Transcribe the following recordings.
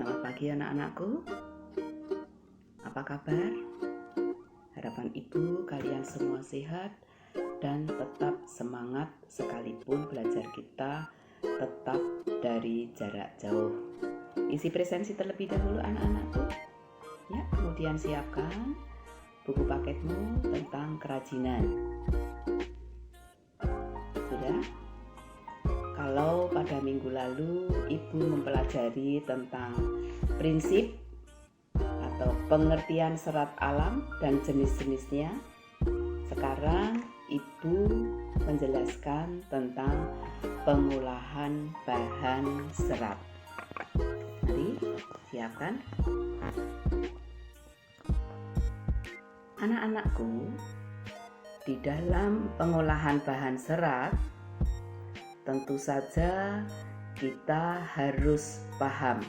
Selamat pagi anak-anakku. Apa kabar? Harapan ibu kalian semua sehat dan tetap semangat sekalipun belajar kita tetap dari jarak jauh. Isi presensi terlebih dahulu anak-anakku. Ya, kemudian siapkan buku paketmu tentang kerajinan. Sudah? Kalau pada minggu lalu ibu mempelajari tentang prinsip atau pengertian serat alam dan jenis-jenisnya, sekarang ibu menjelaskan tentang pengolahan bahan serat. Mari siapkan. Anak-anakku, di dalam pengolahan bahan serat tentu saja kita harus paham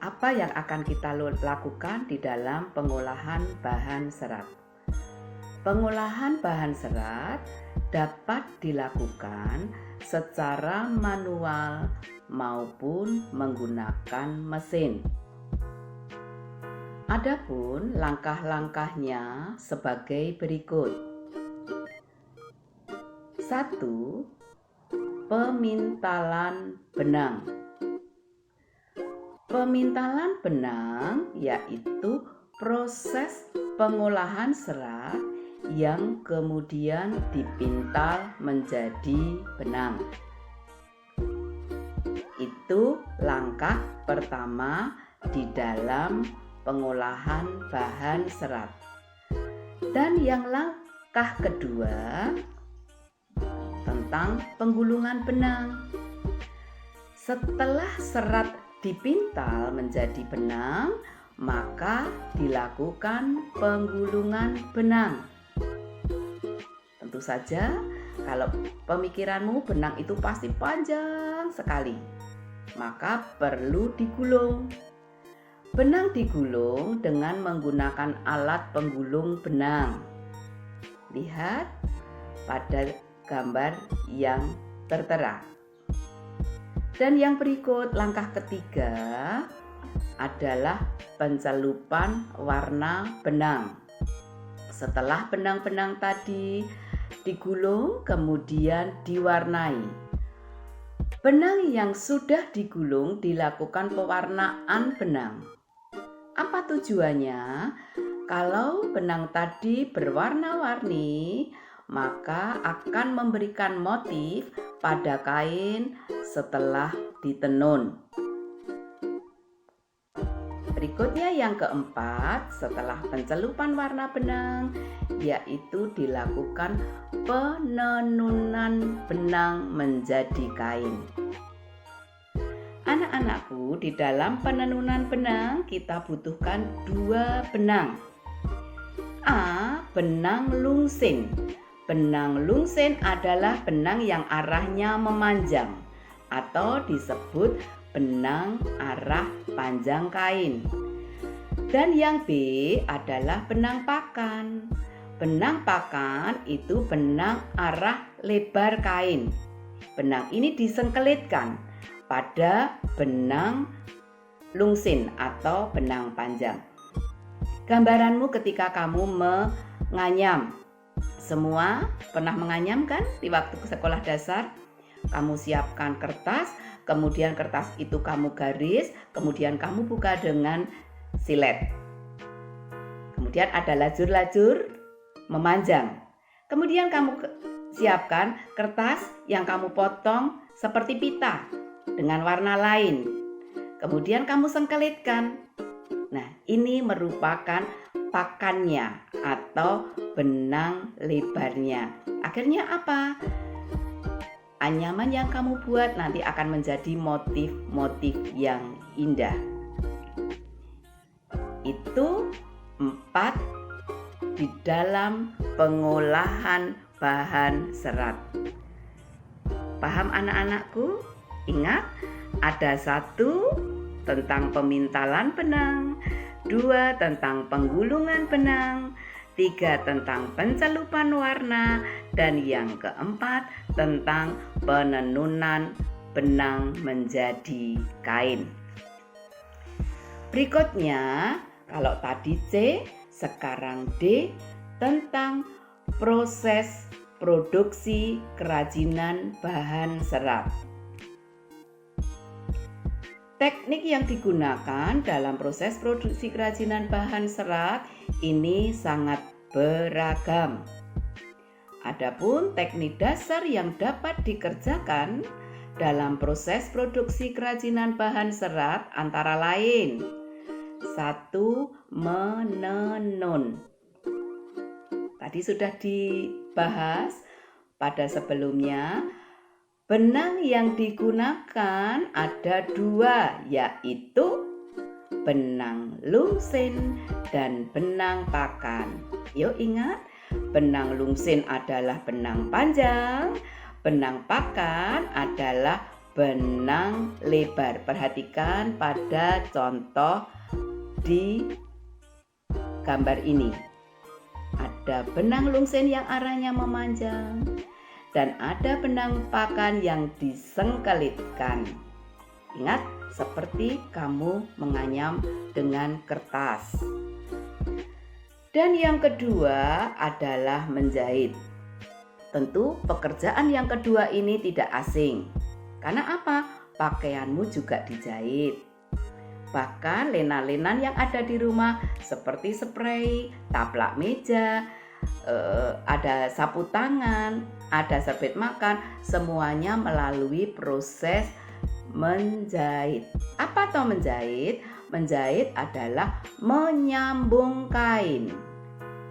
apa yang akan kita lakukan di dalam pengolahan bahan serat. Pengolahan bahan serat dapat dilakukan secara manual maupun menggunakan mesin. Adapun langkah-langkahnya sebagai berikut. 1. Pemintalan benang. Pemintalan benang yaitu proses pengolahan serat yang kemudian dipintal menjadi benang. Itu langkah pertama di dalam pengolahan bahan serat. Dan yang langkah kedua tentang penggulungan benang. Setelah serat dipintal menjadi benang, maka dilakukan penggulungan benang. Tentu saja kalau pemikiranmu benang itu pasti panjang sekali, maka perlu digulung. Benang digulung dengan menggunakan alat penggulung benang. Lihat pada gambar yang tertera. Dan yang berikut, langkah ketiga adalah pencelupan warna benang. Setelah benang-benang tadi digulung, kemudian diwarnai. Benang yang sudah digulung dilakukan pewarnaan benang. Apa tujuannya? Kalau benang tadi berwarna-warni, maka akan memberikan motif pada kain setelah ditenun. Berikutnya yang keempat, setelah pencelupan warna benang, yaitu dilakukan penenunan benang menjadi kain. Anak-anakku, di dalam penenunan benang kita butuhkan 2 benang. A. Benang lungsin. Benang lungsin adalah benang yang arahnya memanjang atau disebut benang arah panjang kain. Dan yang B adalah benang pakan. Benang pakan itu benang arah lebar kain. Benang ini disengkelitkan pada benang lungsin atau benang panjang. Gambaranmu ketika kamu menganyam. Semua pernah menganyam kan di waktu sekolah dasar? Kamu siapkan kertas, kemudian kertas itu kamu garis, kemudian kamu buka dengan silet. Kemudian ada lajur-lajur memanjang. Kemudian kamu siapkan kertas yang kamu potong seperti pita dengan warna lain. Kemudian kamu sengkelitkan. Nah, ini merupakan pakannya atau benang lebarnya. Akhirnya apa? Anyaman yang kamu buat nanti akan menjadi motif-motif yang indah. Itu 4 di dalam pengolahan bahan serat. Paham anak-anakku? Ingat, ada 1 tentang pemintalan benang, 2 tentang penggulungan benang, 3 tentang pencelupan warna, dan yang keempat tentang penenunan benang menjadi kain. Berikutnya, kalau tadi C, sekarang D, tentang proses produksi kerajinan bahan serat. Teknik yang digunakan dalam proses produksi kerajinan bahan serat ini sangat beragam. Adapun teknik dasar yang dapat dikerjakan dalam proses produksi kerajinan bahan serat antara lain: 1. Menenun. Tadi sudah dibahas pada sebelumnya. Benang yang digunakan ada 2, yaitu benang lungsin dan benang pakan. Yuk ingat, benang lungsin adalah benang panjang, benang pakan adalah benang lebar. Perhatikan pada contoh di gambar ini. Ada benang lungsin yang arahnya memanjang dan ada benang pakan yang disengkelitkan. Ingat, seperti kamu menganyam dengan kertas. Dan yang kedua adalah menjahit. Tentu pekerjaan yang kedua ini tidak asing. Karena apa? Pakaianmu juga dijahit. Bahkan lena-lenan yang ada di rumah seperti spray, taplak meja, ada sapu tangan, ada serbet makan, semuanya melalui proses menjahit. Apa toh menjahit? Menjahit adalah menyambung kain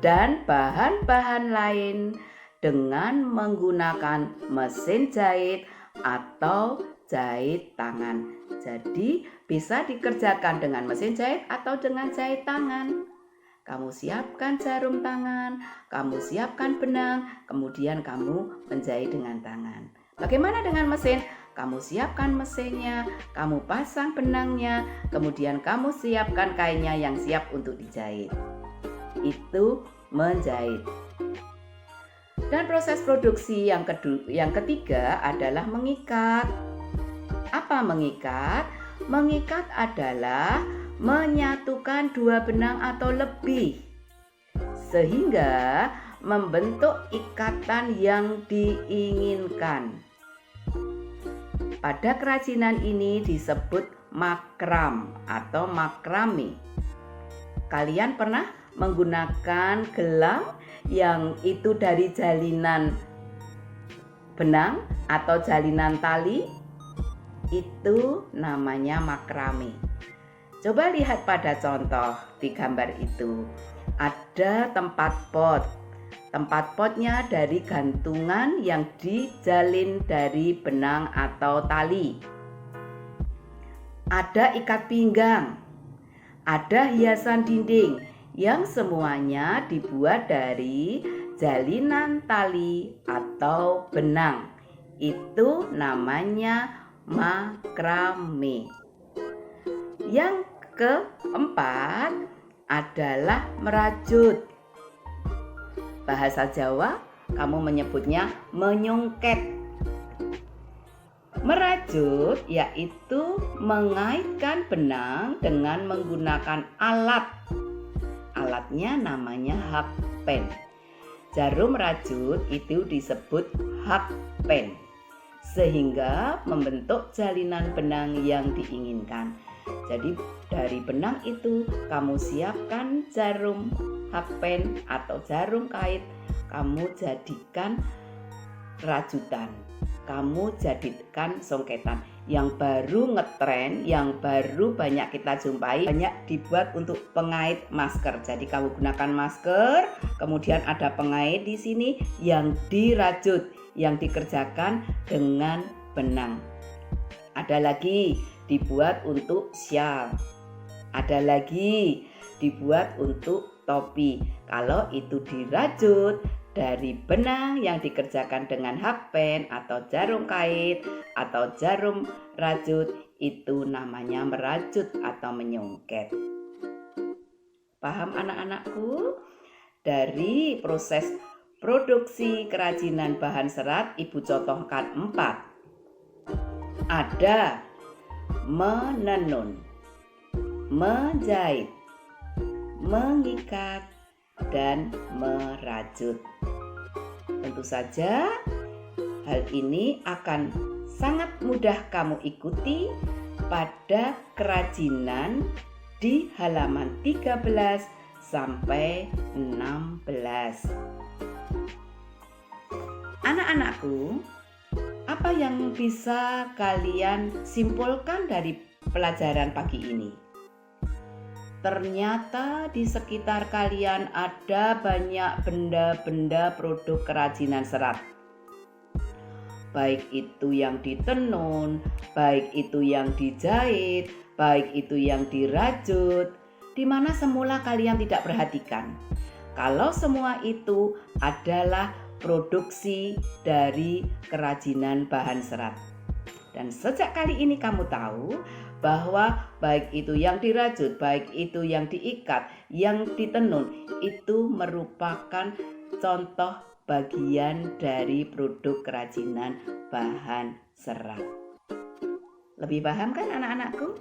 dan bahan-bahan lain dengan menggunakan mesin jahit atau jahit tangan. Jadi bisa dikerjakan dengan mesin jahit atau dengan jahit tangan. Kamu siapkan jarum tangan, kamu siapkan benang, kemudian kamu menjahit dengan tangan. Bagaimana dengan mesin? Kamu siapkan mesinnya, kamu pasang benangnya, kemudian kamu siapkan kainnya yang siap untuk dijahit. Itu menjahit. Dan proses produksi yang ketiga adalah mengikat. Apa mengikat? Mengikat adalah menyatukan 2 benang atau lebih sehingga membentuk ikatan yang diinginkan. Pada kerajinan ini disebut makram atau makrame. Kalian pernah menggunakan gelang yang itu dari jalinan benang atau jalinan tali? Itu namanya makrame. Coba lihat pada contoh di gambar itu. Ada tempat pot. Tempat potnya dari gantungan yang dijalin dari benang atau tali. Ada ikat pinggang. Ada hiasan dinding yang semuanya dibuat dari jalinan tali atau benang. Itu namanya makrame. Yang keempat adalah merajut. Bahasa Jawa kamu menyebutnya menyungket. Merajut yaitu mengaitkan benang dengan menggunakan alat. Alatnya namanya hakpen. Jarum rajut itu disebut hakpen, sehingga membentuk jalinan benang yang diinginkan. Jadi dari benang itu kamu siapkan jarum hakpen atau jarum kait, kamu jadikan rajutan, kamu jadikan songketan. Yang baru ngetren, yang baru banyak kita jumpai, banyak dibuat untuk pengait masker. Jadi kamu gunakan masker, kemudian ada pengait di sini yang dirajut, yang dikerjakan dengan benang. Ada lagi dibuat untuk syal, ada lagi dibuat untuk topi. Kalau itu dirajut dari benang yang dikerjakan dengan hakpen atau jarum kait atau jarum rajut, itu namanya merajut atau menyungket. Paham anak-anakku? Dari proses produksi kerajinan bahan serat, Ibu contohkan 4. Ada menenun, menjahit, mengikat, dan merajut. Tentu saja hal ini akan sangat mudah kamu ikuti pada kerajinan di halaman 13 sampai 16. Anak-anakku, apa yang bisa kalian simpulkan dari pelajaran pagi ini? Ternyata di sekitar kalian ada banyak benda-benda produk kerajinan serat. Baik itu yang ditenun, baik itu yang dijahit, baik itu yang dirajut, di mana semula kalian tidak perhatikan. Kalau semua itu adalah produksi dari kerajinan bahan serat. Dan sejak kali ini kamu tahu bahwa baik itu yang dirajut, baik itu yang diikat, yang ditenun, itu merupakan contoh bagian dari produk kerajinan bahan serat. Lebih paham kan anak-anakku?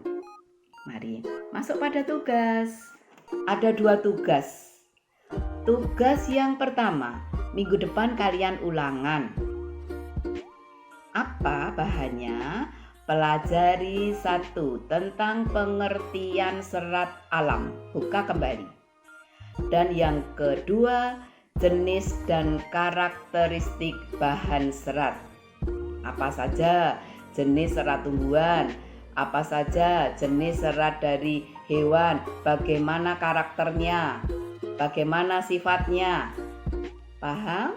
Mari masuk pada tugas. Ada 2 tugas. Tugas yang pertama, minggu depan kalian ulangan. Apa bahannya? Pelajari 1 tentang pengertian serat alam. Buka kembali. Dan yang kedua, jenis dan karakteristik bahan serat. Apa saja jenis serat tumbuhan? Apa saja jenis serat dari hewan? Bagaimana karakternya? Bagaimana sifatnya? Paham?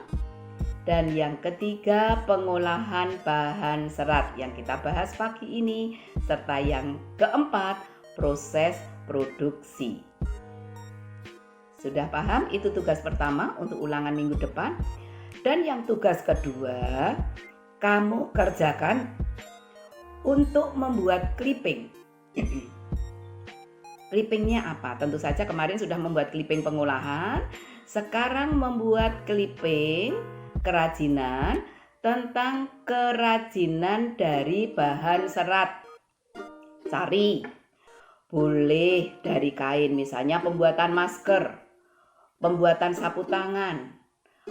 Dan yang ketiga, pengolahan bahan serat yang kita bahas pagi ini, serta yang keempat, proses produksi. Sudah paham? Itu tugas pertama untuk ulangan minggu depan. Dan yang tugas kedua, kamu kerjakan untuk membuat clipping. Clippingnya apa? Tentu saja kemarin sudah membuat clipping pengolahan, sekarang membuat clipping kerajinan tentang kerajinan dari bahan serat. Cari, boleh dari kain, misalnya pembuatan masker, pembuatan sapu tangan,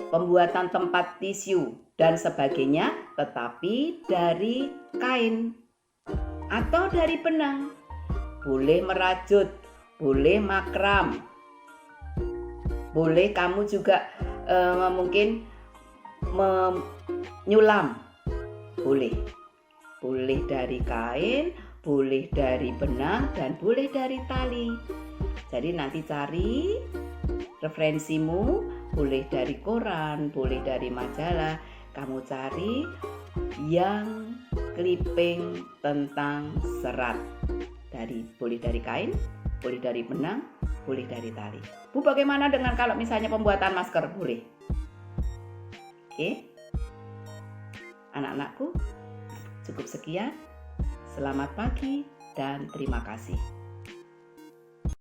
pembuatan tempat tisu, dan sebagainya, tetapi dari kain atau dari benang. Boleh merajut, boleh makram, boleh kamu juga mungkin menyulam, boleh dari kain, boleh dari benang, dan boleh dari tali. Jadi nanti cari referensimu, boleh dari koran, boleh dari majalah, kamu cari yang clipping tentang serat. Boleh dari kain, boleh dari benang, boleh dari tali. Bu, bagaimana dengan kalau misalnya pembuatan masker? Boleh. Oke, anak-anakku, cukup sekian. Selamat pagi dan terima kasih.